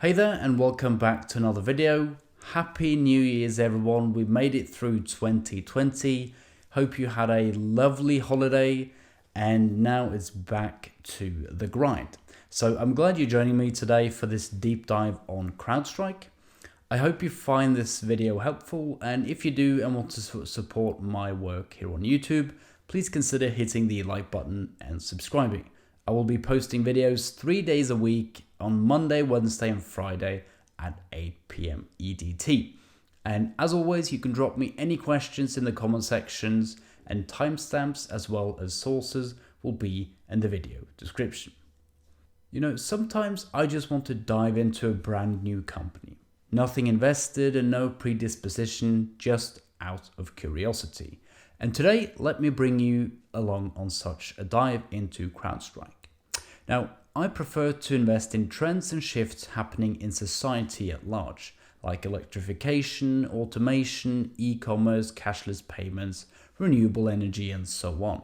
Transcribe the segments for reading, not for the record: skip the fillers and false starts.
Hey there and welcome back to another video. Happy New Year's everyone. We made it through 2020. Hope you had a lovely holiday and now it's back to the grind. So I'm glad you're joining me today for this deep dive on CrowdStrike. I hope you find this video helpful, and if you do and want to support my work here on YouTube, please consider hitting the like button and subscribing. I will be posting videos 3 days a week on Monday, Wednesday and Friday at 8 p.m. EDT. And as always, you can drop me any questions in the comment sections, and timestamps as well as sources will be in the video description. You know, sometimes I just want to dive into a brand new company. Nothing invested and no predisposition, just out of curiosity. And today, let me bring you along on such a dive into CrowdStrike. Now, I prefer to invest in trends and shifts happening in society at large, like electrification, automation, e-commerce, cashless payments, renewable energy, and so on.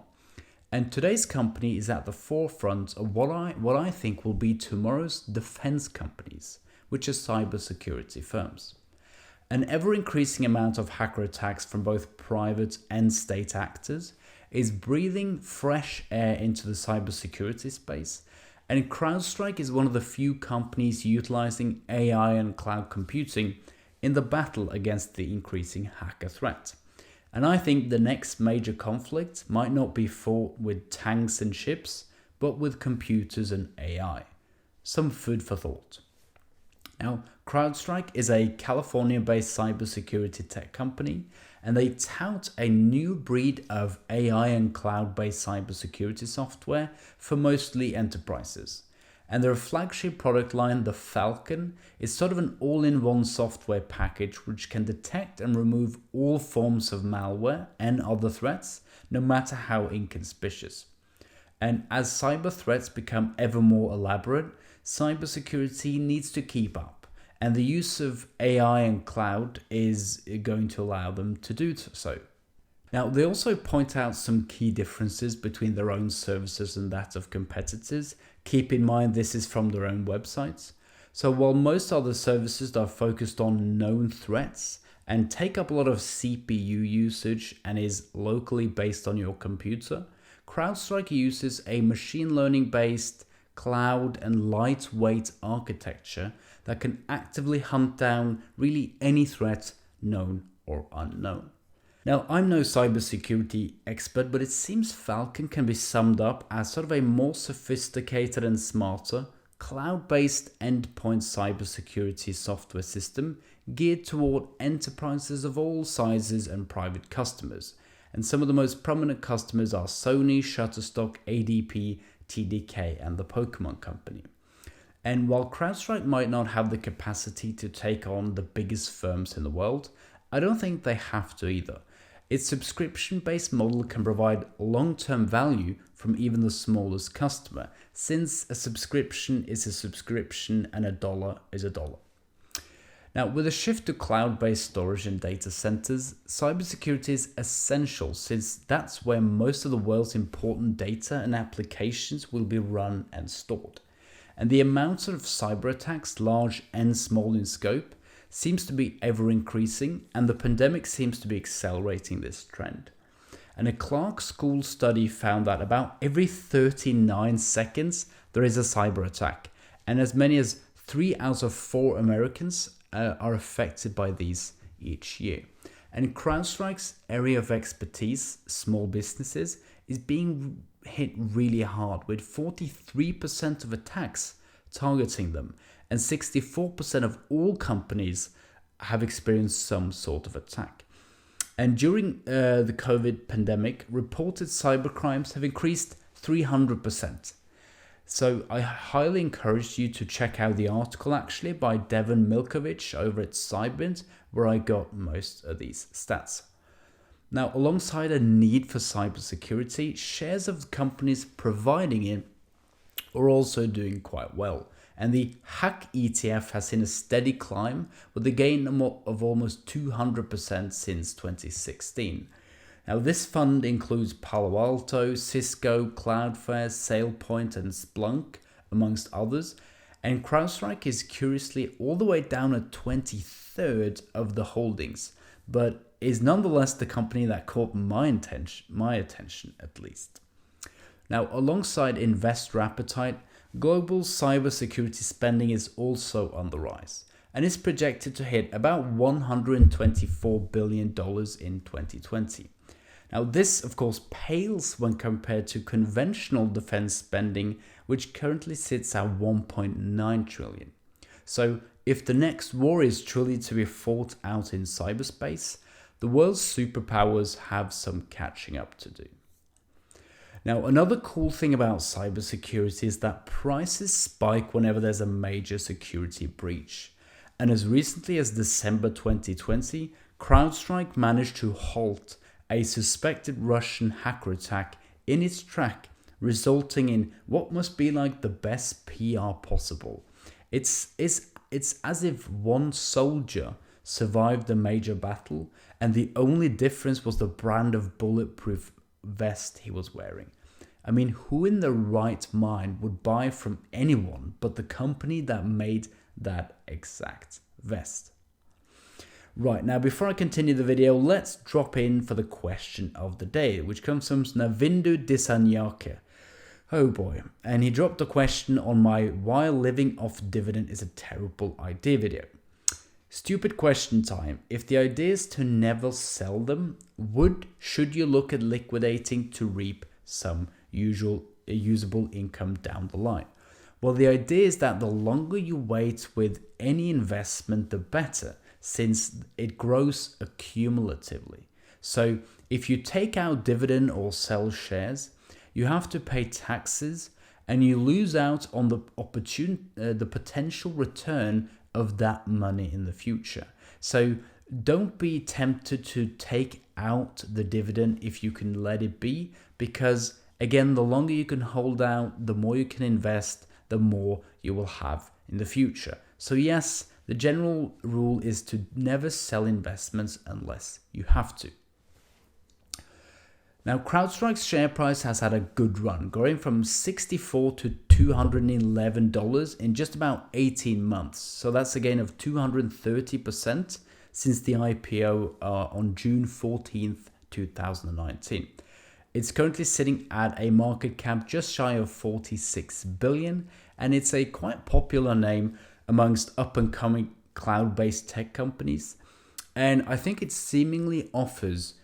And today's company is at the forefront of what I think will be tomorrow's defense companies, which are cybersecurity firms. An ever-increasing amount of hacker attacks from both private and state actors is breathing fresh air into the cybersecurity space, and CrowdStrike is one of the few companies utilizing AI and cloud computing in the battle against the increasing hacker threat. And I think the next major conflict might not be fought with tanks and ships, but with computers and AI. Some food for thought. Now, CrowdStrike is a California-based cybersecurity tech company, and they tout a new breed of AI and cloud-based cybersecurity software for mostly enterprises. And their flagship product line, the Falcon, is sort of an all-in-one software package which can detect and remove all forms of malware and other threats, no matter how inconspicuous. And as cyber threats become ever more elaborate, cybersecurity needs to keep up, and the use of AI and cloud is going to allow them to do so. Now, they also point out some key differences between their own services and that of competitors. Keep in mind this is from their own websites. So while most other services are focused on known threats and take up a lot of CPU usage and is locally based on your computer, CrowdStrike uses a machine learning based cloud and lightweight architecture that can actively hunt down really any threat, known or unknown. Now, I'm no cybersecurity expert, but it seems Falcon can be summed up as sort of a more sophisticated and smarter cloud-based endpoint cybersecurity software system geared toward enterprises of all sizes and private customers. And some of the most prominent customers are Sony, Shutterstock, ADP, TDK, and the Pokemon Company. And while CrowdStrike might not have the capacity to take on the biggest firms in the world, I don't think they have to either. Its subscription-based model can provide long-term value from even the smallest customer, since a subscription is a subscription and a dollar is a dollar. Now, with a shift to cloud-based storage and data centers, cybersecurity is essential, since that's where most of the world's important data and applications will be run and stored. And the amount of cyber attacks, large and small in scope, seems to be ever increasing, and the pandemic seems to be accelerating this trend. And a Clark School study found that about every 39 seconds there is a cyber attack, and as many as 3 out of 4 Americans are affected by these each year. And CrowdStrike's area of expertise, small businesses, is being hit really hard, with 43% of attacks targeting them, and 64% of all companies have experienced some sort of attack. And during the COVID pandemic, reported cybercrimes have increased 300%. So I highly encourage you to check out the article actually by Devon Milkovich over at Cybint, where I got most of these stats. Now, alongside a need for cybersecurity, shares of companies providing it are also doing quite well. And the Hack ETF has seen a steady climb with a gain of almost 200% since 2016. Now, this fund includes Palo Alto, Cisco, Cloudflare, SailPoint, and Splunk, amongst others. And CrowdStrike is curiously all the way down at 23rd of the holdings, but is nonetheless the company that caught my attention at least. Now, alongside investor appetite, global cybersecurity spending is also on the rise and is projected to hit about $124 billion in 2020. Now, this, of course, pales when compared to conventional defense spending, which currently sits at 1.9 trillion. So, if the next war is truly to be fought out in cyberspace, the world's superpowers have some catching up to do. Now, another cool thing about cybersecurity is that prices spike whenever there's a major security breach. And as recently as December 2020, CrowdStrike managed to halt a suspected Russian hacker attack in its track, resulting in what must be like the best PR possible. It's as if one soldier survived a major battle, and the only difference was the brand of bulletproof vest he was wearing. I mean, who in their right mind would buy from anyone but the company that made that exact vest? Right, now before I continue the video, let's drop in for the question of the day, which comes from Navindu Disanyake. Oh boy, and he dropped a question on my "Why living off dividend is a terrible idea" video. Stupid question time. If the idea is to never sell them, should you look at liquidating to reap some usable income down the line? Well, the idea is that the longer you wait with any investment, the better, since it grows accumulatively. So if you take out dividend or sell shares, you have to pay taxes and you lose out on the potential return of that money in the future. So don't be tempted to take out the dividend if you can let it be, because again, the longer you can hold out, the more you can invest, the more you will have in the future. So yes, the general rule is to never sell investments unless you have to. Now, CrowdStrike's share price has had a good run, going from $64 to $211 in just about 18 months. So that's a gain of 230% since the IPO on June 14th, 2019. It's currently sitting at a market cap just shy of 46 billion, and it's a quite popular name amongst up-and-coming cloud-based tech companies. And I think it seemingly offers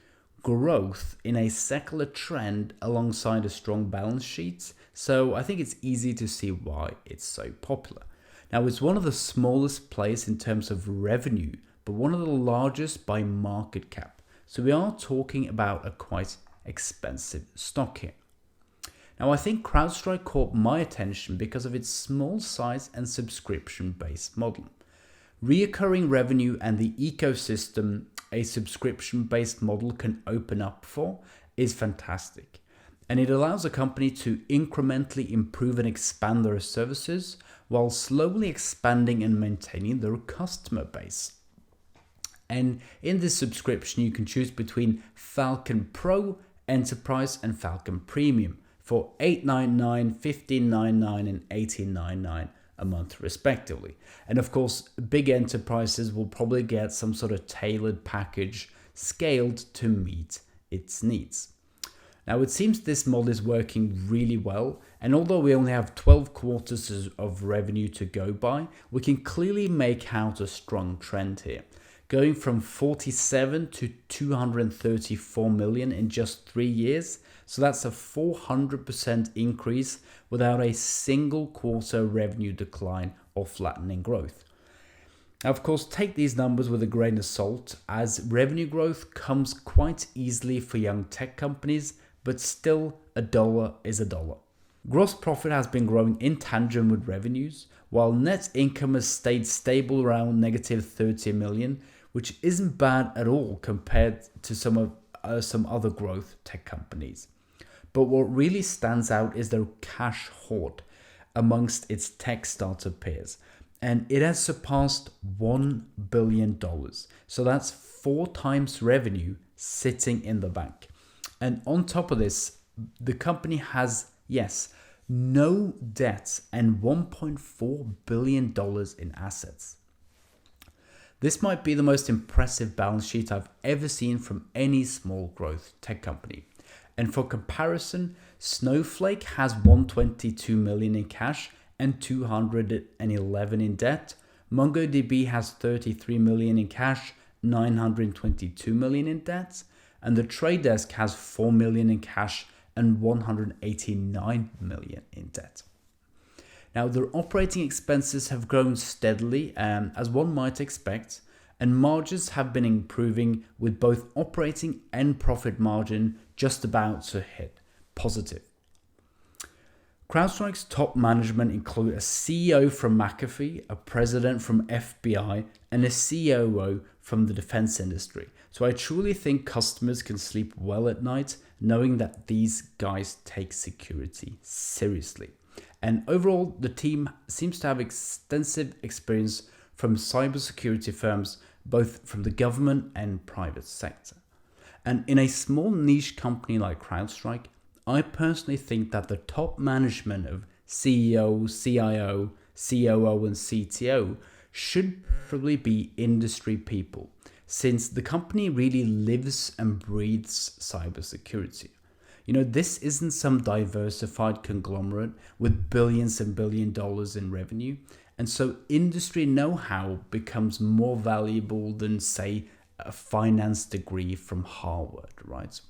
growth in a secular trend alongside a strong balance sheet. So I think it's easy to see why it's so popular. Now, it's one of the smallest players in terms of revenue, but one of the largest by market cap. So we are talking about a quite expensive stock here. Now, I think CrowdStrike caught my attention because of its small size and subscription-based model. Reoccurring revenue and the ecosystem a subscription-based model can open up for is fantastic. And it allows a company to incrementally improve and expand their services while slowly expanding and maintaining their customer base. And in this subscription, you can choose between Falcon Pro, Enterprise, and Falcon Premium for $8.99, $15.99, and $18.99 a month respectively. And of course, big enterprises will probably get some sort of tailored package scaled to meet its needs. Now, it seems this model is working really well, and although we only have 12 quarters of revenue to go by, we can clearly make out a strong trend here, going from 47 to 234 million in just 3 years. So that's a 400% increase without a single quarter revenue decline or flattening growth. Now, of course, take these numbers with a grain of salt, as revenue growth comes quite easily for young tech companies, but still a dollar is a dollar. Gross profit has been growing in tandem with revenues, while net income has stayed stable around negative 30 million, which isn't bad at all compared to some other growth tech companies. But what really stands out is their cash hoard amongst its tech startup peers, and it has surpassed $1 billion. So that's 4 times revenue sitting in the bank. And on top of this, the company has, yes, no debts, and $1.4 billion in assets. This might be the most impressive balance sheet I've ever seen from any small growth tech company. And for comparison, Snowflake has $122 million in cash and $211 in debt. MongoDB has $33 million in cash, $922 million in debt. And The Trade Desk has $4 million in cash and $189 million in debt. Now, their operating expenses have grown steadily, as one might expect, and margins have been improving, with both operating and profit margin just about to hit positive. CrowdStrike's top management include a CEO from McAfee, a president from FBI, and a COO from the defense industry. So I truly think customers can sleep well at night knowing that these guys take security seriously. And overall, the team seems to have extensive experience from cybersecurity firms, both from the government and private sector. And in a small niche company like CrowdStrike, I personally think that the top management of CEO, CIO, COO, and CTO should probably be industry people, since the company really lives and breathes cybersecurity. You know, this isn't some diversified conglomerate with billions and billion dollars in revenue. And so industry know-how becomes more valuable than, say, a finance degree from Harvard, right?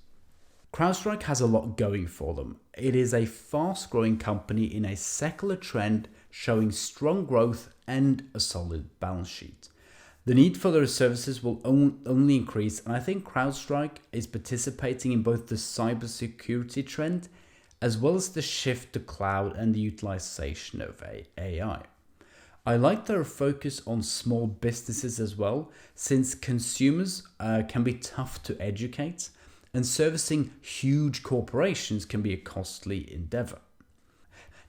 CrowdStrike has a lot going for them. It is a fast-growing company in a secular trend showing strong growth and a solid balance sheet. The need for their services will only increase, and I think CrowdStrike is participating in both the cybersecurity trend as well as the shift to cloud and the utilization of AI. I like their focus on small businesses as well, since consumers can be tough to educate, and servicing huge corporations can be a costly endeavor.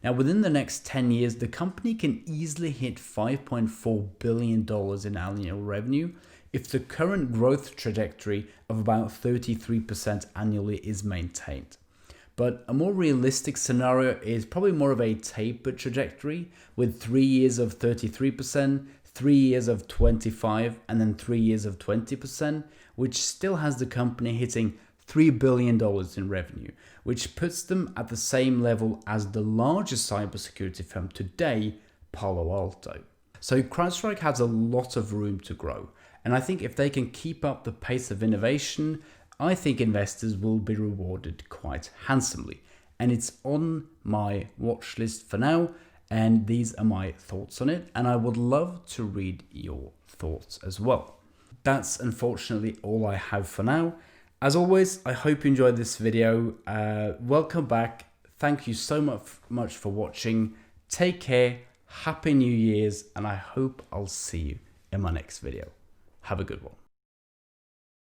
Now, within the next 10 years, the company can easily hit $5.4 billion in annual revenue if the current growth trajectory of about 33% annually is maintained. But a more realistic scenario is probably more of a tapered trajectory, with 3 years of 33%, 3 years of 25%, and then 3 years of 20%, which still has the company hitting $3 billion in revenue, which puts them at the same level as the largest cybersecurity firm today, Palo Alto. So CrowdStrike has a lot of room to grow, and I think if they can keep up the pace of innovation, I think investors will be rewarded quite handsomely. And it's on my watch list for now, and these are my thoughts on it, and I would love to read your thoughts as well. That's unfortunately all I have for now. As always, I hope you enjoyed this video. Welcome back. Thank you so much for watching. Take care. Happy New Year's, and I hope I'll see you in my next video. Have a good one.